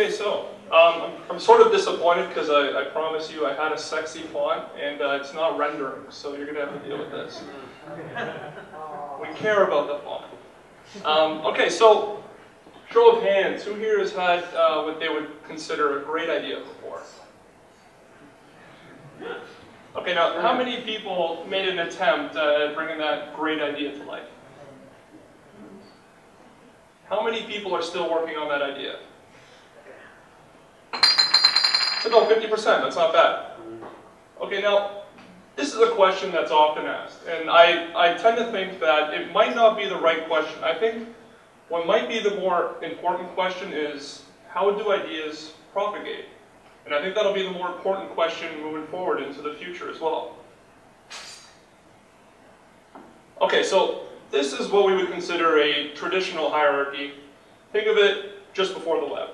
Okay, so I'm sort of disappointed because I promise you I had a sexy font and it's not rendering, so you're going to have to deal with this. We care about the font. Okay, so show of hands, who here has had what they would consider a great idea before? Okay, now how many people made an attempt at bringing that great idea to life? How many people are still working on that idea? It's about 50%, that's not bad. Okay, now, this is a question that's often asked, and I tend to think that it might not be the right question. I think what might be the more important question is, how do ideas propagate? And I think that'll be the more important question moving forward into the future as well. Okay, so this is what we would consider a traditional hierarchy. Think of it just before the web.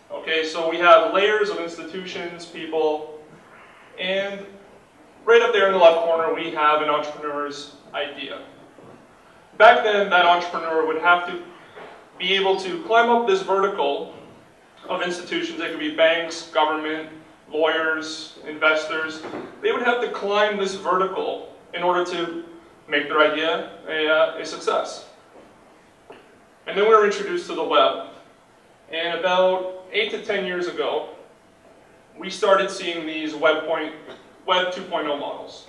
Okay, so we have layers of institutions, people, and right up there in the left corner we have an entrepreneur's idea. Back then, that entrepreneur would have to be able to climb up this vertical of institutions. They could be banks, government, lawyers, investors. They would have to climb this vertical in order to make their idea a success. And then we were introduced to the web. And about 8 to 10 years ago, we started seeing these Web 2.0 models,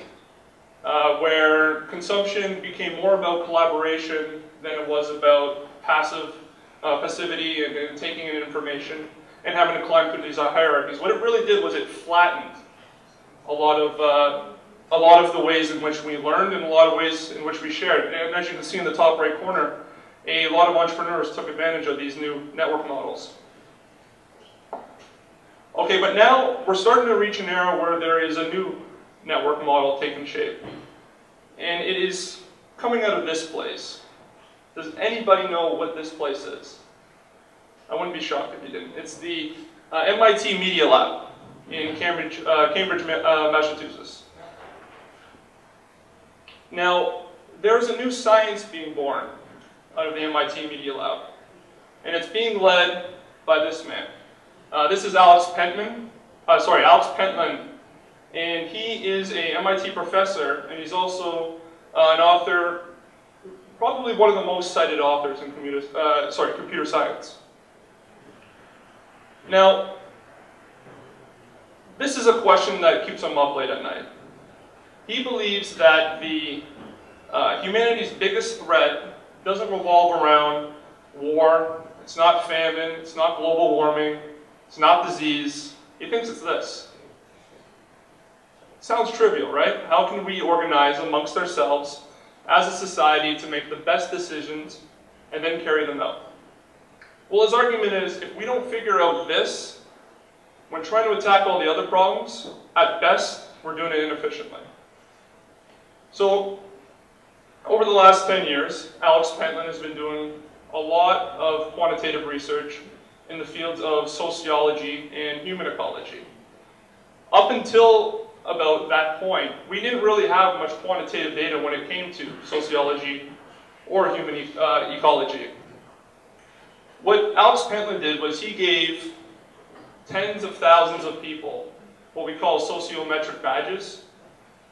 where consumption became more about collaboration than it was about passivity and taking in information and having to climb through these hierarchies. What it really did was it flattened a lot of the ways in which we learned and a lot of ways in which we shared. And as you can see in the top right corner, a lot of entrepreneurs took advantage of these new network models. Okay, but now we're starting to reach an era where there is a new network model taking shape. And it is coming out of this place. Does anybody know what this place is? I wouldn't be shocked if you didn't. It's the MIT Media Lab in Cambridge, Massachusetts. Now, there's a new science being born out of the MIT Media Lab. And it's being led by this man. This is Alex Pentland, and he is a MIT professor, and he's also an author, probably one of the most cited authors in computer science. Now, this is a question that keeps him up late at night. He believes that the humanity's biggest threat doesn't revolve around war, it's not famine, it's not global warming, it's not disease. He thinks it's this. Sounds trivial, right? How can we organize amongst ourselves as a society to make the best decisions and then carry them out? Well, his argument is, if we don't figure out this, when trying to attack all the other problems, at best, we're doing it inefficiently. So, over the last 10 years, Alex Pentland has been doing a lot of quantitative research in the fields of sociology and human ecology. Up until about that point, we didn't really have much quantitative data when it came to sociology or human ecology. What Alex Pentland did was he gave tens of thousands of people what we call sociometric badges.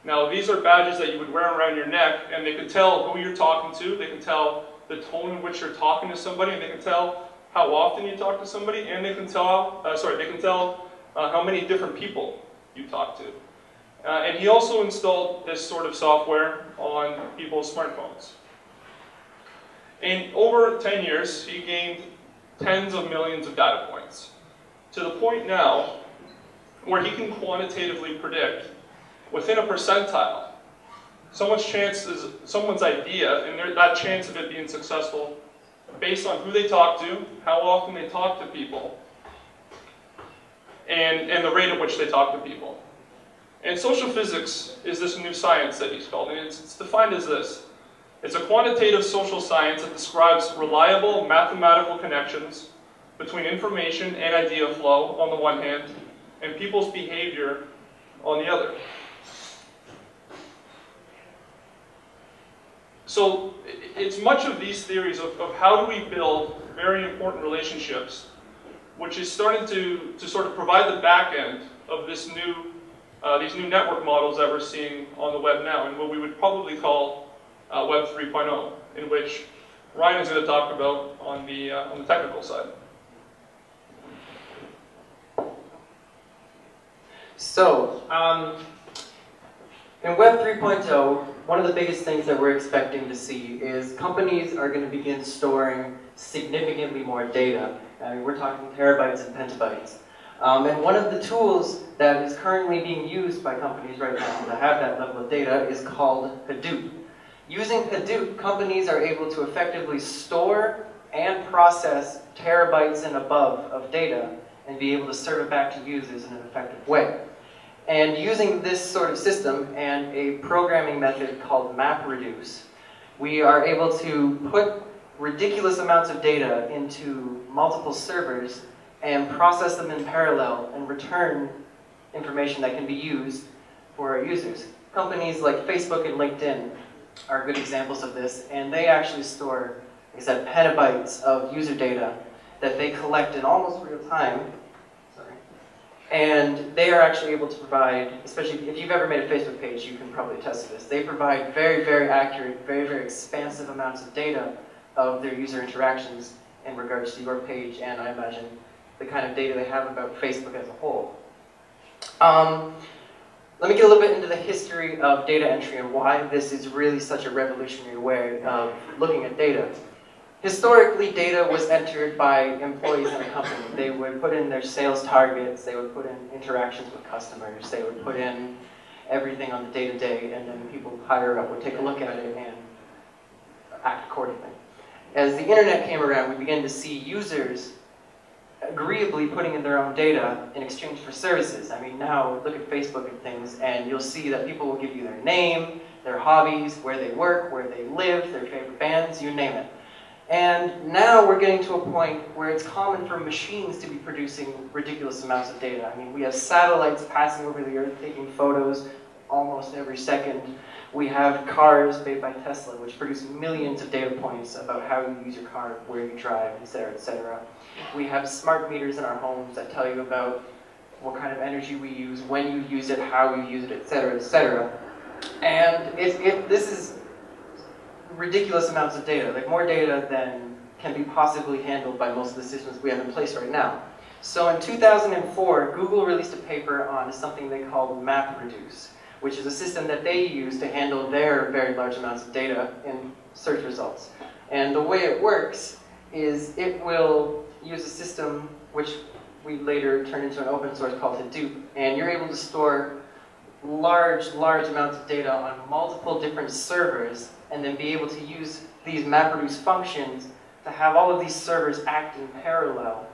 Now, these are badges that you would wear around your neck, and they can tell who you're talking to, they can tell the tone in which you're talking to somebody, and they can tell how often you talk to somebody, and they can tell, how many different people you talk to. And he also installed this sort of software on people's smartphones. And over 10 years, he gained tens of millions of data points, to the point now where he can quantitatively predict within a percentile someone's idea and that chance of it being successful based on who they talk to, how often they talk to people, and the rate at which they talk to people. And social physics is this new science that he's called, and it's defined as this. It's a quantitative social science that describes reliable mathematical connections between information and idea flow on the one hand, and people's behavior on the other. So it's much of these theories of how do we build very important relationships which is starting to sort of provide the back end of this these new network models that we're seeing on the web now, and what we would probably call Web 3.0, in which Ryan is going to talk about on the technical side. So, in Web 3.0, one of the biggest things that we're expecting to see is companies are going to begin storing significantly more data. I mean, we're talking terabytes and petabytes. And one of the tools that is currently being used by companies right now to have that level of data is called Hadoop. Using Hadoop, companies are able to effectively store and process terabytes and above of data and be able to serve it back to users in an effective way. And using this sort of system and a programming method called MapReduce, we are able to put ridiculous amounts of data into multiple servers and process them in parallel and return information that can be used for our users. Companies like Facebook and LinkedIn are good examples of this, and they actually store, like I said, petabytes of user data that they collect in almost real time. And they are actually able to provide, especially if you've ever made a Facebook page, you can probably attest to this. They provide very, very accurate, very, very expansive amounts of data of their user interactions in regards to your page, and I imagine the kind of data they have about Facebook as a whole. Let me get a little bit into the history of data entry and why this is really such a revolutionary way of looking at data. Historically, data was entered by employees in a company. They would put in their sales targets, they would put in interactions with customers, they would put in everything on the day-to-day, and then people higher up would take a look at it and act accordingly. As the internet came around, we began to see users agreeably putting in their own data in exchange for services. I mean, now look at Facebook and things, and you'll see that people will give you their name, their hobbies, where they work, where they live, their favorite bands, you name it. And now we're getting to a point where it's common for machines to be producing ridiculous amounts of data. I mean, we have satellites passing over the Earth taking photos almost every second. We have cars made by Tesla, which produce millions of data points about how you use your car, where you drive, etc., etc. We have smart meters in our homes that tell you about what kind of energy we use, when you use it, how you use it, etc., etc. And this is ridiculous amounts of data, like more data than can be possibly handled by most of the systems we have in place right now. So in 2004, Google released a paper on something they called MapReduce, which is a system that they use to handle their very large amounts of data in search results. And the way it works is it will use a system which we later turned into an open source called Hadoop, and you're able to store large amounts of data on multiple different servers and then be able to use these MapReduce functions to have all of these servers act in parallel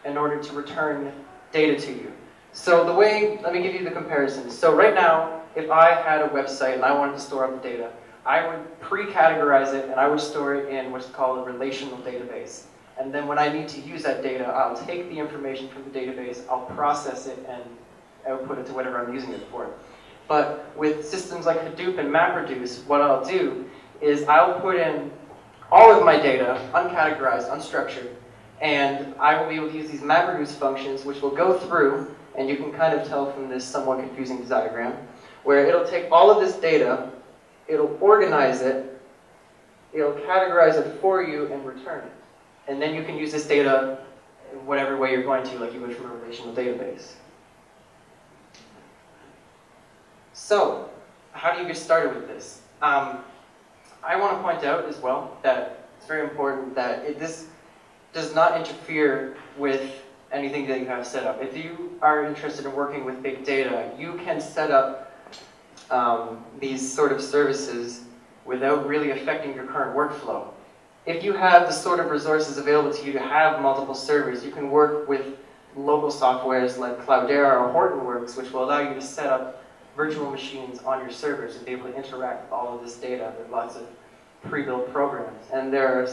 in order to return data to you. So the way, let me give you the comparison. So right now, if I had a website and I wanted to store all the data, I would pre-categorize it and I would store it in what's called a relational database. And then when I need to use that data, I'll take the information from the database, I'll process it and output it to whatever I'm using it for. But with systems like Hadoop and MapReduce, what I'll do is I'll put in all of my data, uncategorized, unstructured, and I will be able to use these MapReduce functions, which will go through, and you can kind of tell from this somewhat confusing diagram, where it'll take all of this data, it'll organize it, it'll categorize it for you, and return it. And then you can use this data in whatever way you're going to, like you would from a relational database. So, how do you get started with this? I want to point out as well that it's very important that this does not interfere with anything that you have set up. If you are interested in working with big data, you can set up these sort of services without really affecting your current workflow. If you have the sort of resources available to you to have multiple servers, you can work with local softwares like Cloudera or Hortonworks, which will allow you to set up virtual machines on your servers and be able to interact with all of this data. There are lots of pre-built programs. And there are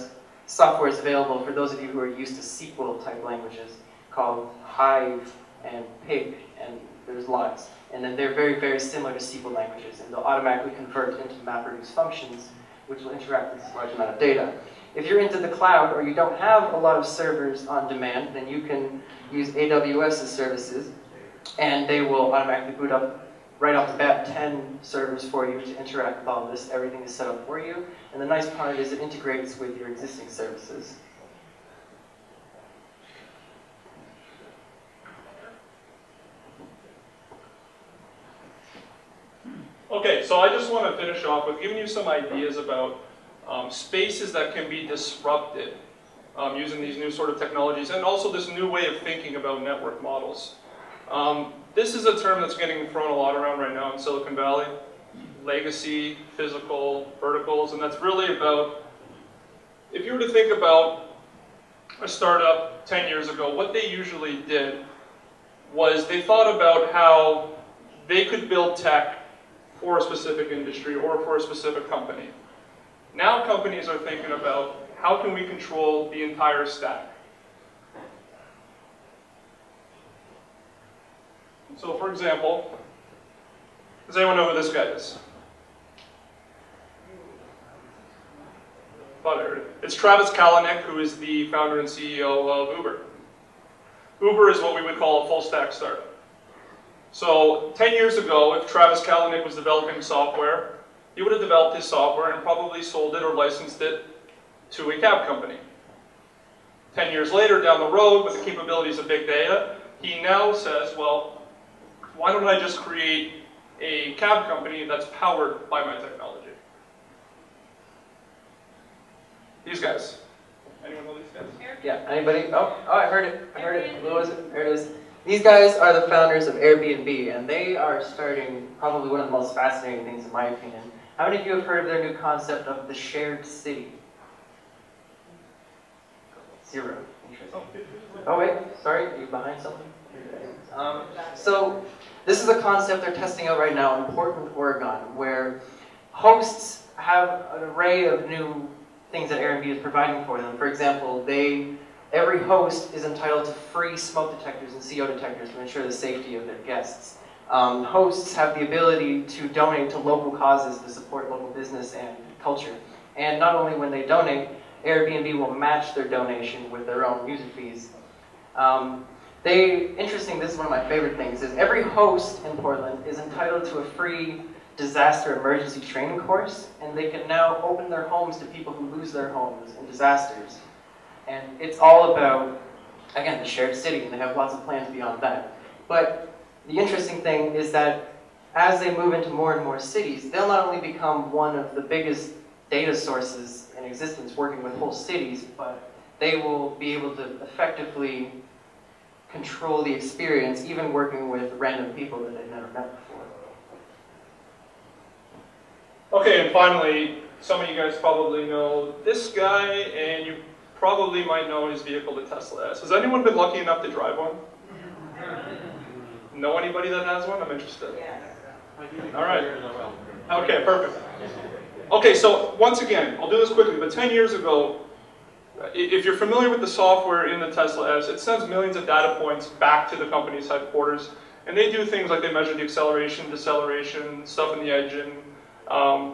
softwares available for those of you who are used to SQL-type languages called Hive and Pig, and there's lots. And then they're very, very similar to SQL languages, and they'll automatically convert into MapReduce functions which will interact with this large amount of data. If you're into the cloud or you don't have a lot of servers on demand, then you can use AWS's services, and they will automatically boot up right off the bat 10 servers for you to interact with all of this. Everything is set up for you, and the nice part is it integrates with your existing services. Okay, so I just want to finish off with giving you some ideas about spaces that can be disrupted using these new sort of technologies, and also this new way of thinking about network models. This is a term that's getting thrown a lot around right now in Silicon Valley. Legacy, physical, verticals, and that's really about, if you were to think about a startup 10 years ago, what they usually did was they thought about how they could build tech for a specific industry or for a specific company. Now companies are thinking about how can we control the entire stack. So for example, does anyone know who this guy is? Thought I heard it. It's Travis Kalanick, who is the founder and CEO of Uber. Uber is what we would call a full stack startup. So 10 years ago, if Travis Kalanick was developing software, he would have developed his software and probably sold it or licensed it to a cab company. 10 years later, down the road, with the capabilities of big data, he now says, well, why don't I just create a cab company that's powered by my technology? These guys. Anyone know these guys? Yeah, anybody? Oh, I heard it. I heard it. What was it? There it is. These guys are the founders of Airbnb, and they are starting probably one of the most fascinating things in my opinion. How many of you have heard of their new concept of the shared city? 0. Interesting. Oh wait, sorry, are you behind something? So this is a concept they're testing out right now in Portland, Oregon, where hosts have an array of new things that Airbnb is providing for them. For example, every host is entitled to free smoke detectors and CO detectors to ensure the safety of their guests. Hosts have the ability to donate to local causes to support local business and culture. And not only when they donate, Airbnb will match their donation with their own user fees. Interesting, this is one of my favorite things, is every host in Portland is entitled to a free disaster emergency training course, and they can now open their homes to people who lose their homes in disasters. And it's all about, again, the shared city, and they have lots of plans beyond that. But the interesting thing is that as they move into more and more cities, they'll not only become one of the biggest data sources in existence working with whole cities, but they will be able to effectively control the experience, even working with random people that they've never met before. Okay, and finally, some of you guys probably know this guy, and you probably might know his vehicle, the Tesla S. Has anyone been lucky enough to drive one? Know anybody that has one? I'm interested. Yes. All right. Okay, perfect. Okay, so once again, I'll do this quickly, but 10 years ago, if you're familiar with the software in the Tesla S, it sends millions of data points back to the company's headquarters, and they do things like they measure the acceleration, deceleration, stuff in the engine,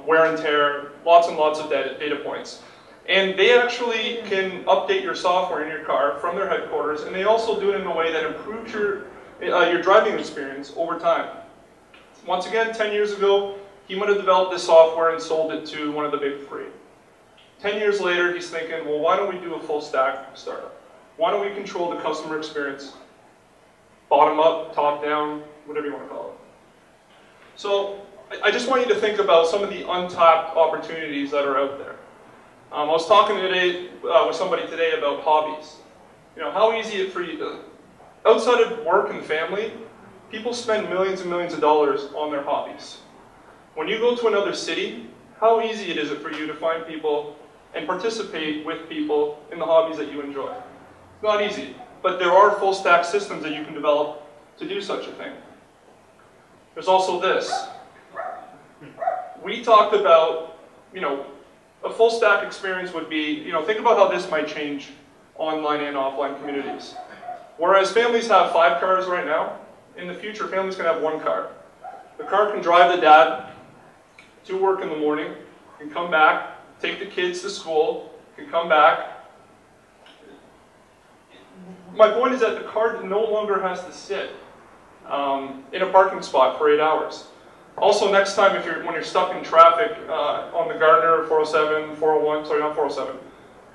wear and tear, lots and lots of data points. And they actually can update your software in your car from their headquarters, and they also do it in a way that improves your driving experience over time. Once again, 10 years ago, he might have developed this software and sold it to one of the big three. 10 years later, he's thinking, well, why don't we do a full stack startup? Why don't we control the customer experience? Bottom up, top down, whatever you want to call it. So I just want you to think about some of the untapped opportunities that are out there. I was talking today with somebody today about hobbies. You know, how easy it for you outside of work and family, people spend millions and millions of dollars on their hobbies. When you go to another city, how easy is it for you to find people and participate with people in the hobbies that you enjoy? It's not easy, but there are full stack systems that you can develop to do such a thing. There's also this. We talked about, a full stack experience would be, think about how this might change online and offline communities. Whereas families have 5 cars right now, in the future families can have 1 car. The car can drive the dad to work in the morning and come back, take the kids to school, can come back. My point is that the car no longer has to sit in a parking spot for 8 hours. Also, next time when you're stuck in traffic on the Gardner 407, 401, sorry, not 407,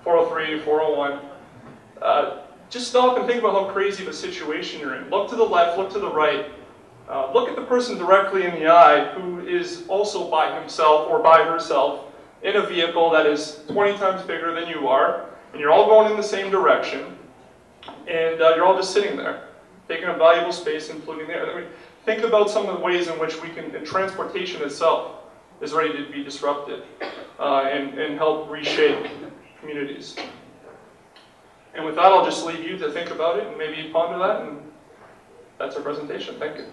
403, 401, just stop and think about how crazy of a situation you're in. Look to the left, look to the right. Look at the person directly in the eye who is also by himself or by herself in a vehicle that is 20 times bigger than you are, and you're all going in the same direction, and you're all just sitting there, taking up valuable space, including the air. I mean, think about some of the ways in which we can, and transportation itself is ready to be disrupted and help reshape communities. And with that, I'll just leave you to think about it and maybe ponder that, and that's our presentation. Thank you.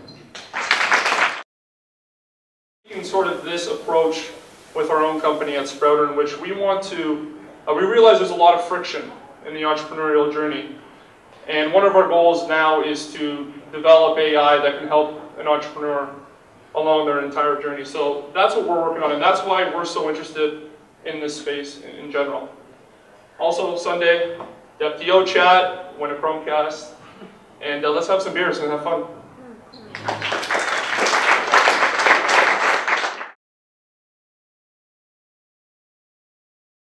Taking sort of this approach with our own company at Sproutr, in which we want to, we realize there's a lot of friction in the entrepreneurial journey. And one of our goals now is to develop AI that can help an entrepreneur along their entire journey. So that's what we're working on, and that's why we're so interested in this space in general. Also, Sunday, DevTO chat, win a Chromecast, and let's have some beers and have fun.